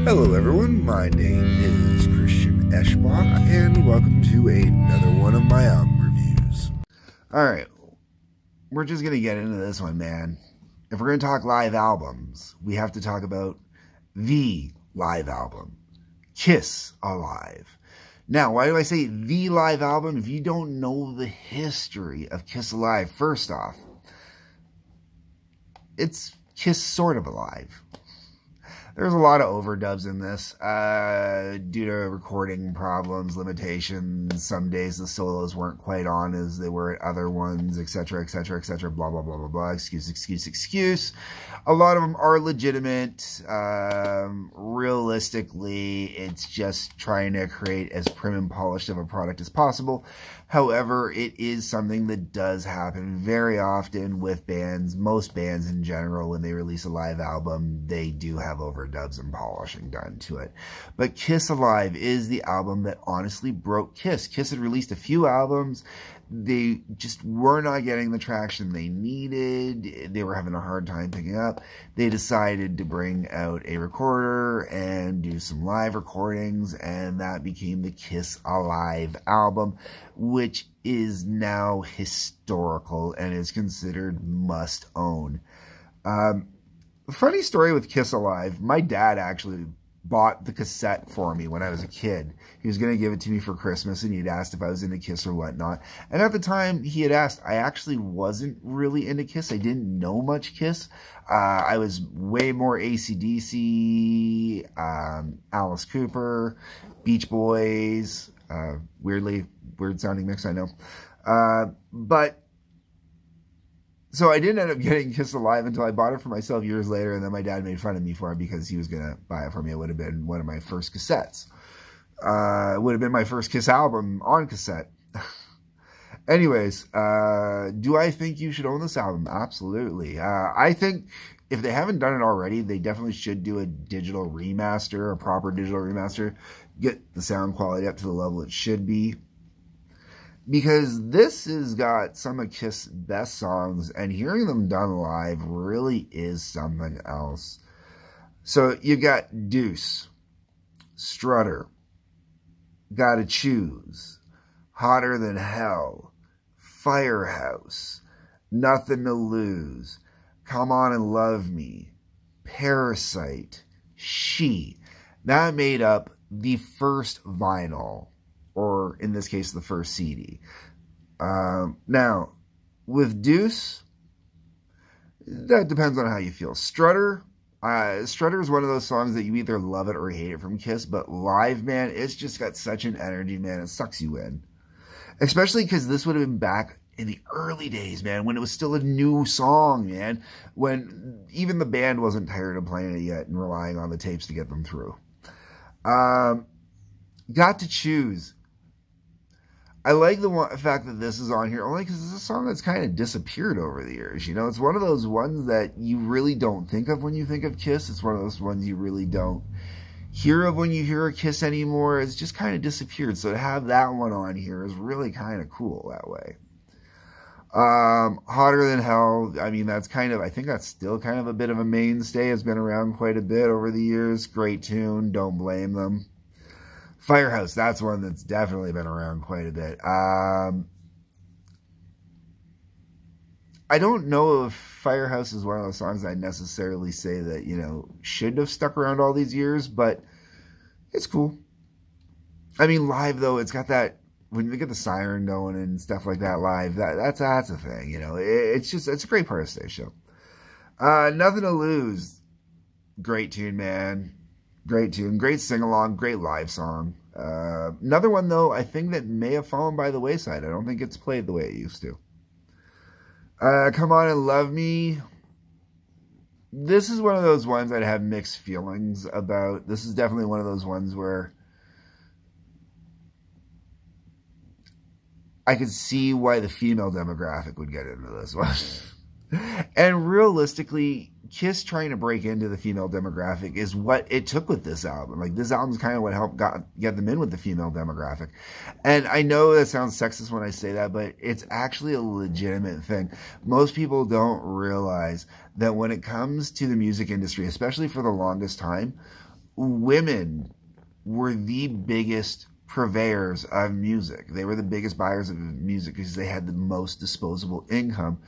Hello everyone, my name is Christian Eschbach, and welcome to another one of my album reviews. Alright, we're just going to get into this one, man. If we're going to talk live albums, we have to talk about the live album, Kiss Alive. Now, why do I say the live album? If you don't know the history of Kiss Alive, first off, it's Kiss sort of alive. There's a lot of overdubs in this due to recording problems, limitations. Some days the solos weren't quite on as they were at other ones, etc., etc., etc., blah, blah, blah, blah, blah, excuse. A lot of them are legitimate. Realistically, it's just trying to create as prim and polished of a product as possible. However, it is something that does happen very often with bands. Most bands in general, when they release a live album, they do have overdubs and polishing done to it. But Kiss Alive is the album that honestly broke Kiss. Kiss had released a few albums. They just were not getting the traction they needed. They were having a hard time picking up. They decided to bring out a recorder and do some live recordings, and that became the Kiss Alive album, which is now historical and is considered must own. Funny story with Kiss Alive, my dad actually bought the cassette for me when I was a kid. He was going to give it to me for Christmas, and he'd asked if I was into Kiss or whatnot. And at the time he had asked, I actually wasn't really into Kiss. I didn't know much Kiss. I was way more AC/DC, Alice Cooper, Beach Boys, weird sounding mix, I know. So I didn't end up getting Kiss Alive until I bought it for myself years later, and then my dad made fun of me for it because he was going to buy it for me. It would have been one of my first cassettes. It would have been my first Kiss album on cassette. Anyways, do I think you should own this album? Absolutely. I think if they haven't done it already, they definitely should do a digital remaster, a proper digital remaster, get the sound quality up to the level it should be. Because this has got some of Kiss' best songs, and hearing them done live really is something else. So you got Deuce, Strutter, Gotta Choose, Hotter Than Hell, Firehouse, Nothing to Lose, Come On and Love Me, Parasite, She. That made up the first vinyl, or in this case, the first CD. Now, with Deuce, that depends on how you feel. Strutter is one of those songs that you either love it or hate it from Kiss, but live, man, it's just got such an energy, man, it sucks you in. Especially because this would have been back in the early days, man, when it was still a new song, man, when even the band wasn't tired of playing it yet and relying on the tapes to get them through. Got to Choose. I like the fact that this is on here only because it's a song that's kind of disappeared over the years. You know, it's one of those ones that you really don't think of when you think of Kiss. It's one of those ones you really don't hear of when you hear a Kiss anymore. It's just kind of disappeared. So to have that one on here is really kind of cool that way. Hotter Than Hell. I mean, that's kind of, I think that's still kind of a bit of a mainstay. It's been around quite a bit over the years. Great tune. Don't blame them. Firehouse, that's one that's definitely been around quite a bit. I don't know if Firehouse is one of those songs I'd necessarily say that, you know, should have stuck around all these years, but it's cool. I mean, live, though, it's got that, when you get the siren going and stuff like that live, that's a thing, you know. It's a great part of the stage show. Nothing to Lose. Great tune, man. Great tune, great sing-along, great live song. Another one, though, I think that may have fallen by the wayside. I don't think it's played the way it used to. Come On and Love Me. This is one of those ones I'd have mixed feelings about. This is definitely one of those ones where I could see why the female demographic would get into this one. And realistically, Kiss trying to break into the female demographic is what it took with this album. Like, this album's kind of what helped get them in with the female demographic. And I know that sounds sexist when I say that, but it's actually a legitimate thing. Most people don't realize that when it comes to the music industry, especially for the longest time, women were the biggest purveyors of music. They were the biggest buyers of music because they had the most disposable income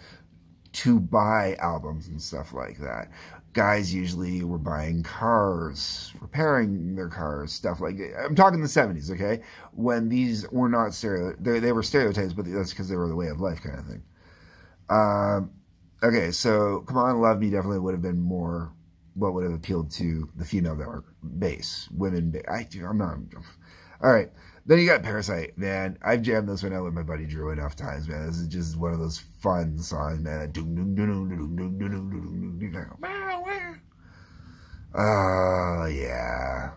to buy albums and stuff like that. Guys usually were buying cars, repairing their cars, stuff like that. I'm talking the 70s, okay? When these were not they were stereotypes, but that's because they were the way of life kind of thing. Okay, so Come On, Love Me definitely would have been more what would have appealed to the female base, women. I'm not. All right, then you got Parasite, man. I've jammed this one out with my buddy Drew enough times, man. This is just one of those fun songs, man. Oh yeah,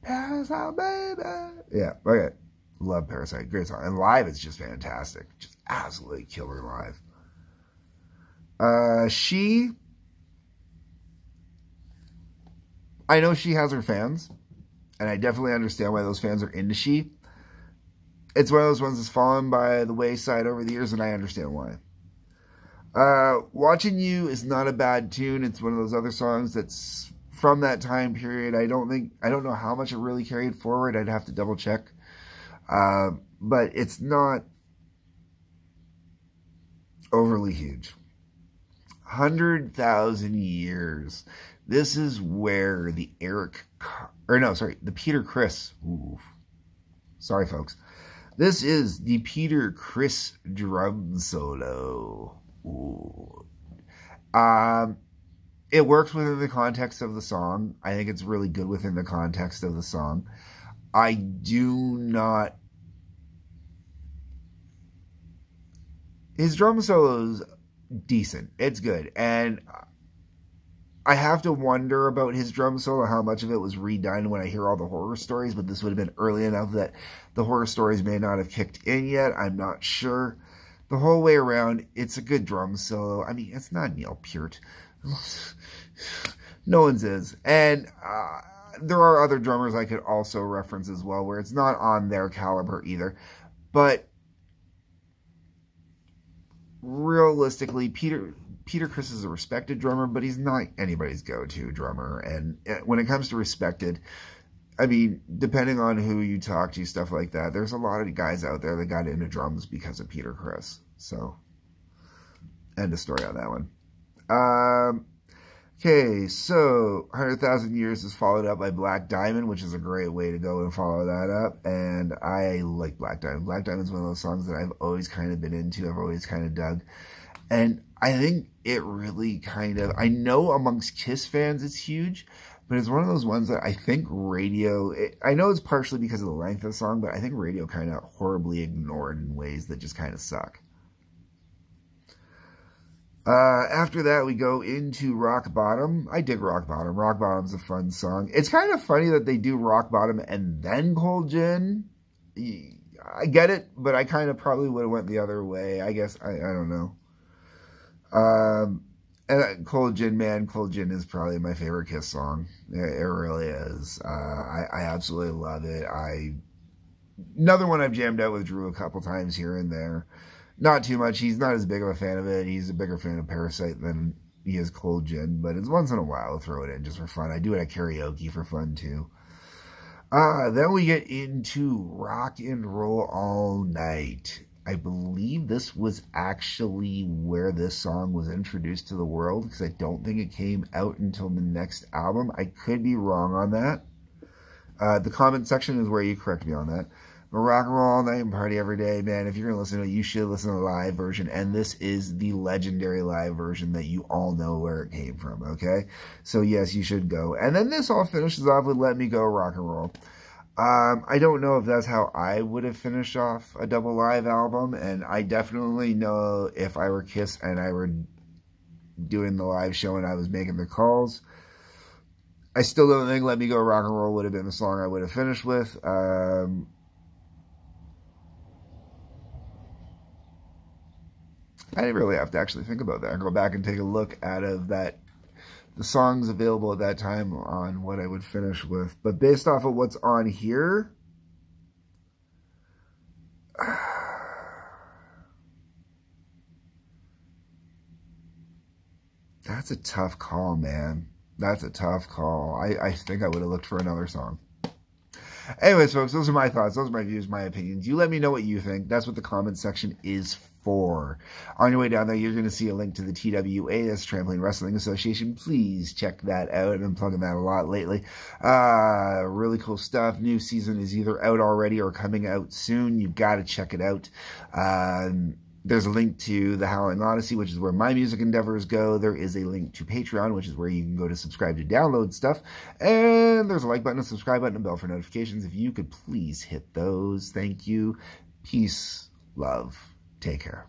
Parasite, baby. Yeah, okay. Love Parasite, great song, and live it's just fantastic, just absolutely killer live. I know she has her fans, and I definitely understand why those fans are into She. It's one of those ones that's fallen by the wayside over the years, and I understand why. Watching You is not a bad tune. It's one of those other songs that's from that time period. I don't know how much it really carried forward. I'd have to double check. But it's not overly huge. 100,000 Years. This is where the Peter Criss. Ooh. Sorry, folks. This is the Peter Criss drum solo. Ooh. It works within the context of the song. I think it's really good within the context of the song. I do not... His drum solo's decent. It's good. And I have to wonder about his drum solo, how much of it was redone when I hear all the horror stories, but this would have been early enough that the horror stories may not have kicked in yet. I'm not sure. The whole way around, it's a good drum solo. I mean, it's not Neil Peart. No one's is. And there are other drummers I could also reference as well, where it's not on their caliber either. But realistically, Peter Criss is a respected drummer, but he's not anybody's go-to drummer. And when it comes to respected, I mean, depending on who you talk to, stuff like that, there's a lot of guys out there that got into drums because of Peter Criss. So, end of story on that one. Okay, so 100,000 Years is followed up by Black Diamond, which is a great way to go and follow that up. And I like Black Diamond. Black Diamond's one of those songs that I've always kind of been into. I've always kind of dug. And I think it really kind of, I know amongst Kiss fans it's huge, but it's one of those ones that I think radio, I know it's partially because of the length of the song, but I think radio kind of horribly ignored in ways that just kind of suck. After that, we go into Rock Bottom. I dig Rock Bottom. Rock Bottom's a fun song. It's kind of funny that they do Rock Bottom and then Cold Gin. I get it, but I kind of probably would have went the other way. I guess, I don't know. And Cold Gin, man, Cold Gin is probably my favorite Kiss song. It really is. I absolutely love it. Another one I've jammed out with Drew a couple times here and there. Not too much. He's not as big of a fan of it. He's a bigger fan of Parasite than he is Cold Gin, but it's once in a while I'll throw it in just for fun. I do it at karaoke for fun too. Then we get into Rock and Roll All Night. I believe this was actually where this song was introduced to the world, because I don't think it came out until the next album. I could be wrong on that. The comment section is where you correct me on that. But Rock and Roll All Night and Party Every Day, man, if you're going to listen to it, you should listen to the live version. And this is the legendary live version that you all know where it came from, okay? So, yes, you should go. And then this all finishes off with Let Me Go, Rock and Roll. I don't know if that's how I would have finished off a double live album. And I definitely know if I were Kiss and I were doing the live show and I was making the calls, I still don't think Let Me Go, Rock and Roll would have been the song I would have finished with. I didn't really have to actually think about that. I go back and take a look at the songs available at that time on what I would finish with. But based off of what's on here, that's a tough call, man. That's a tough call. I think I would have looked for another song. Anyways, folks, those are my thoughts. Those are my views, my opinions. You let me know what you think. That's what the comment section is for. On your way down there, you're going to see a link to the TWA, that's Trampoline Wrestling Association. Please check that out. I've been plugging that a lot lately. Really cool stuff. New season is either out already or coming out soon. You've got to check it out. There's a link to the Howling Odyssey, which is where my music endeavors go. There is a link to Patreon, which is where you can go to subscribe to download stuff. And there's a like button, a subscribe button, a bell for notifications. If you could please hit those. Thank you. Peace, love. Take care.